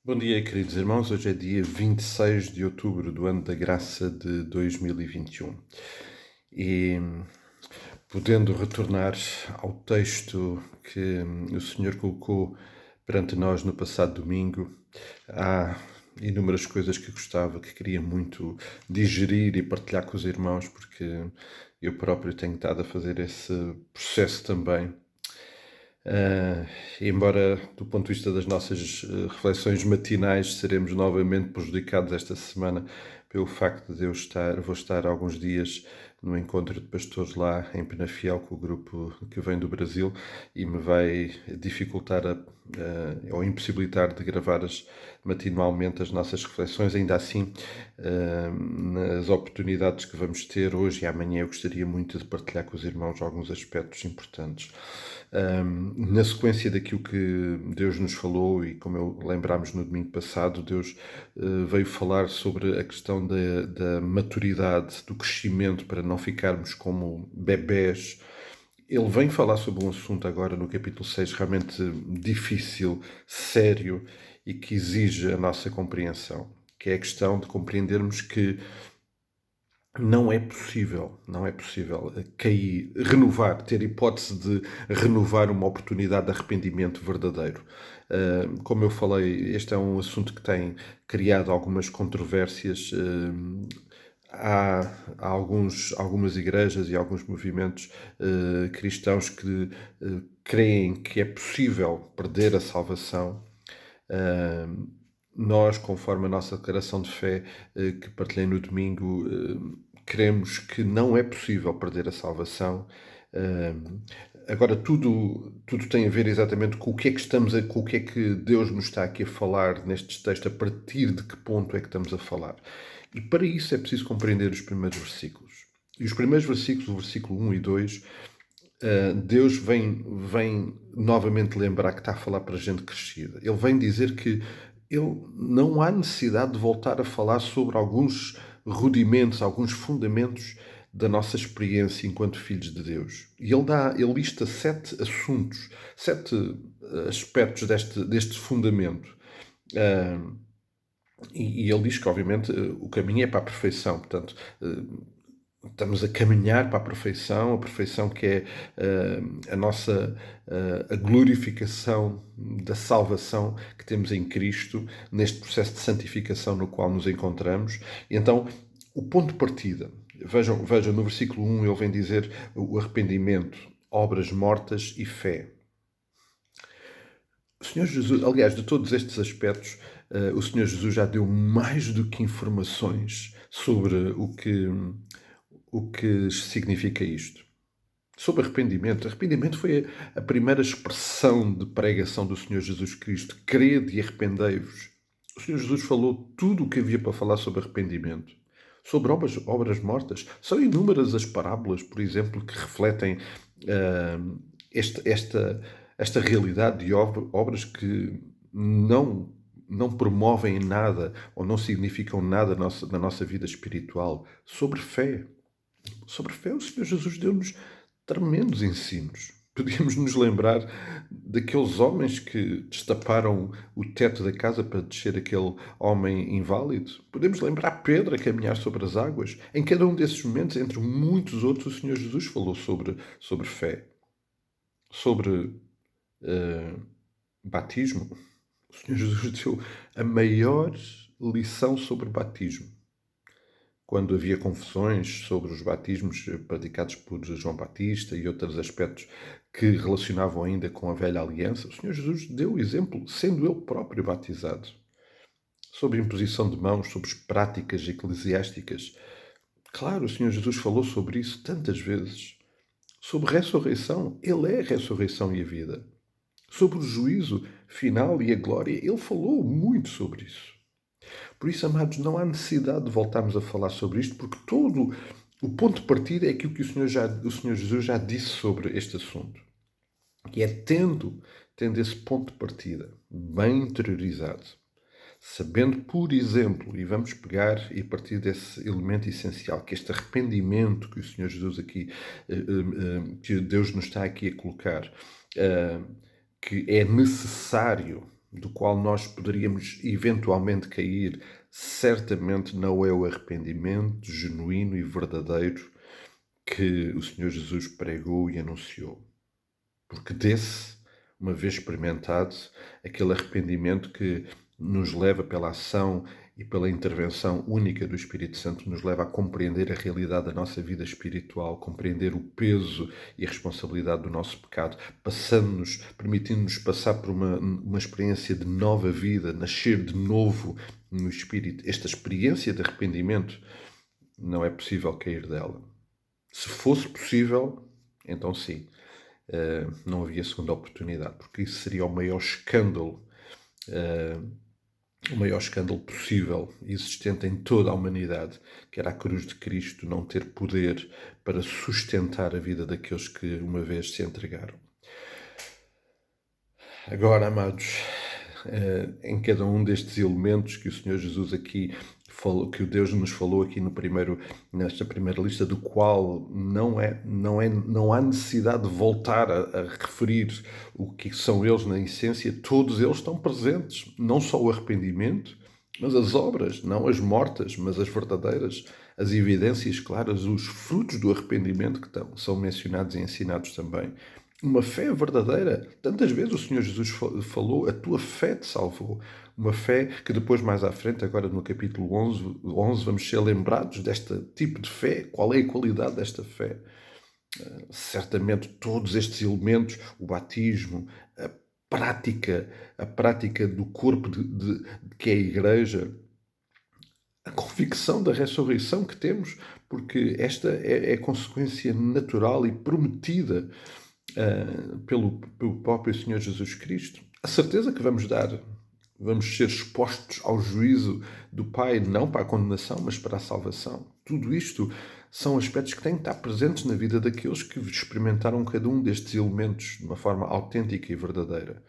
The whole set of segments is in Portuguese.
Bom dia, queridos irmãos. Hoje é dia 26 de outubro do ano da graça de 2021. E podendo retornar ao texto que o Senhor colocou perante nós no passado domingo, há inúmeras coisas que gostava, que queria muito digerir e partilhar com os irmãos, porque eu próprio tenho estado a fazer esse processo também. Embora, do ponto de vista das nossas reflexões matinais, seremos novamente prejudicados esta semana pelo facto de vou estar alguns dias no encontro de pastores lá em Penafiel com o grupo que vem do Brasil e me vai dificultar ou impossibilitar de gravar matinalmente as nossas reflexões. Ainda assim, nas oportunidades que vamos ter hoje e amanhã, eu gostaria muito de partilhar com os irmãos alguns aspectos importantes. Na sequência daquilo que Deus nos falou, e como eu lembrámos no domingo passado, Deus veio falar sobre a questão da maturidade, do crescimento, para não ficarmos como bebés. Ele vem falar sobre um assunto agora no capítulo 6 realmente difícil, sério e que exige a nossa compreensão, que é a questão de compreendermos que não é possível cair, renovar, ter hipótese de renovar uma oportunidade de arrependimento verdadeiro. Como eu falei, este é um assunto que tem criado algumas controvérsias. Há algumas igrejas e alguns movimentos cristãos que creem que é possível perder a salvação. Nós, conforme a nossa declaração de fé que partilhei no domingo, cremos que não é possível perder a salvação. Agora, tudo tem a ver exatamente com o que é que com o que é que Deus nos está aqui a falar nestes textos, a partir de que ponto é que estamos a falar. E para isso é preciso compreender os primeiros versículos. E os primeiros versículos, o versículo 1 e 2, Deus vem novamente lembrar que está a falar para gente crescida. Ele vem dizer que não há necessidade de voltar a falar sobre alguns rudimentos, alguns fundamentos da nossa experiência enquanto filhos de Deus. E ele lista 7 assuntos, 7 aspectos deste fundamento. E ele diz que, obviamente, o caminho é para a perfeição. Portanto, estamos a caminhar para a perfeição que é a nossa a glorificação da salvação que temos em Cristo, neste processo de santificação no qual nos encontramos. E então, o ponto de partida, vejam no versículo 1, ele vem dizer o arrependimento, obras mortas e fé. O Senhor Jesus, aliás, de todos estes aspectos, o Senhor Jesus já deu mais do que informações sobre o que significa isto. Sobre arrependimento. Arrependimento foi a primeira expressão de pregação do Senhor Jesus Cristo. Crede e arrependei-vos. O Senhor Jesus falou tudo o que havia para falar sobre arrependimento. Sobre obras mortas. São inúmeras as parábolas, por exemplo, que refletem esta realidade de obras que não promovem nada ou não significam nada na nossa vida espiritual. Sobre fé. Sobre fé, o Senhor Jesus deu-nos tremendos ensinos. Podíamos nos lembrar daqueles homens que destaparam o teto da casa para descer aquele homem inválido. Podemos lembrar Pedro a caminhar sobre as águas. Em cada um desses momentos, entre muitos outros, o Senhor Jesus falou sobre fé. Sobre batismo. O Senhor Jesus deu a maior lição sobre batismo. Quando havia confusões sobre os batismos praticados por João Batista e outros aspectos que relacionavam ainda com a velha aliança, o Senhor Jesus deu o exemplo, sendo ele próprio batizado. Sobre a imposição de mãos, sobre as práticas eclesiásticas. Claro, o Senhor Jesus falou sobre isso tantas vezes. Sobre ressurreição, ele é a ressurreição e a vida. Sobre o juízo final e a glória, ele falou muito sobre isso. Por isso, amados, não há necessidade de voltarmos a falar sobre isto, porque todo o ponto de partida é aquilo que o Senhor Jesus já disse sobre este assunto. E é tendo esse ponto de partida bem interiorizado, sabendo, por exemplo, e vamos pegar e partir desse elemento essencial, que este arrependimento que o Senhor Jesus aqui, que Deus nos está aqui a colocar, que é necessário do qual nós poderíamos eventualmente cair, certamente não é o arrependimento genuíno e verdadeiro que o Senhor Jesus pregou e anunciou. Porque desse, uma vez experimentado, aquele arrependimento que nos leva pela ação e pela intervenção única do Espírito Santo, nos leva a compreender a realidade da nossa vida espiritual, compreender o peso e a responsabilidade do nosso pecado, permitindo-nos passar por uma experiência de nova vida, nascer de novo no Espírito. Esta experiência de arrependimento, não é possível cair dela. Se fosse possível, então sim, não havia segunda oportunidade, porque isso seria o maior escândalo possível, existente em toda a humanidade, que era a cruz de Cristo não ter poder para sustentar a vida daqueles que uma vez se entregaram. Agora, amados, em cada um destes elementos que o Senhor Jesus aqui falou, que o Deus nos falou aqui nesta primeira lista, do qual não há necessidade de voltar a referir o que são eles na essência, todos eles estão presentes, não só o arrependimento, mas as obras, não as mortas, mas as verdadeiras, as evidências claras, os frutos do arrependimento que são mencionados e ensinados também. Uma fé verdadeira. Tantas vezes o Senhor Jesus falou, a tua fé te salvou. Uma fé que depois, mais à frente, agora no capítulo 11 vamos ser lembrados deste tipo de fé. Qual é a qualidade desta fé? Certamente todos estes elementos, o batismo, a prática do corpo que é a Igreja, a convicção da ressurreição que temos, porque esta é consequência natural e prometida pelo próprio Senhor Jesus Cristo. A certeza que vamos ser expostos ao juízo do Pai, não para a condenação, mas para a salvação. Tudo isto são aspectos que têm que estar presentes na vida daqueles que experimentaram cada um destes elementos de uma forma autêntica e verdadeira.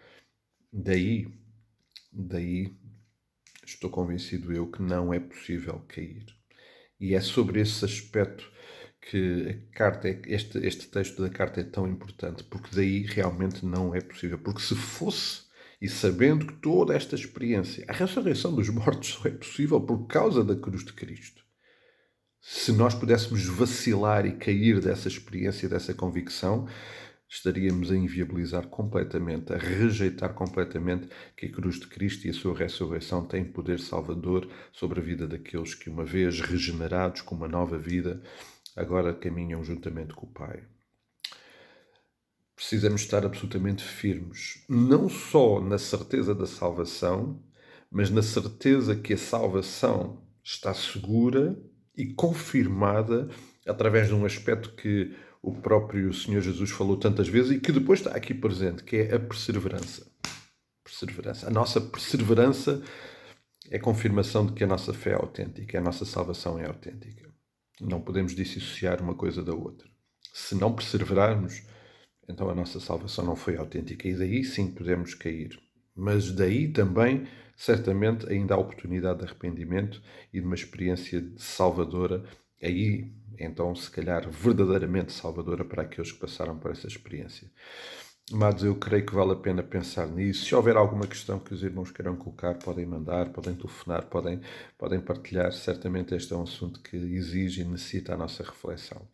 Daí, estou convencido eu que não é possível cair. E é sobre esse aspecto que este texto da carta é tão importante, porque daí realmente não é possível. Porque se fosse, e sabendo que toda esta experiência, a ressurreição dos mortos só é possível por causa da cruz de Cristo. Se nós pudéssemos vacilar e cair dessa experiência, dessa convicção, estaríamos a inviabilizar completamente, a rejeitar completamente que a cruz de Cristo e a sua ressurreição têm poder salvador sobre a vida daqueles que, uma vez regenerados com uma nova vida, agora caminham juntamente com o Pai. Precisamos estar absolutamente firmes, não só na certeza da salvação, mas na certeza que a salvação está segura e confirmada através de um aspecto que o próprio Senhor Jesus falou tantas vezes e que depois está aqui presente, que é a perseverança. A nossa perseverança é confirmação de que a nossa fé é autêntica, a nossa salvação é autêntica. Não podemos dissociar uma coisa da outra. Se não perseverarmos, então a nossa salvação não foi autêntica. E daí sim podemos cair. Mas daí também, certamente, ainda há oportunidade de arrependimento e de uma experiência salvadora. Aí, então, se calhar, verdadeiramente salvadora para aqueles que passaram por essa experiência. Amados, eu creio que vale a pena pensar nisso. Se houver alguma questão que os irmãos queiram colocar, podem mandar, podem telefonar, podem partilhar. Certamente este é um assunto que exige e necessita a nossa reflexão.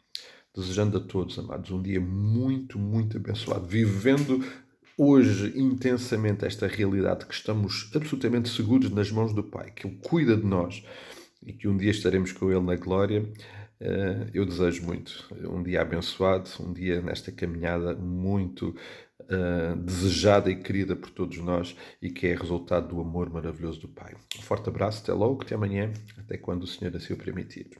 Desejando a todos, amados, um dia muito, muito abençoado. Vivendo hoje intensamente esta realidade que estamos absolutamente seguros nas mãos do Pai, que Ele cuida de nós e que um dia estaremos com Ele na glória. Eu desejo muito um dia abençoado, um dia nesta caminhada muito desejada e querida por todos nós e que é resultado do amor maravilhoso do Pai. Um forte abraço, até logo, até amanhã, até quando o Senhor assim o permitir.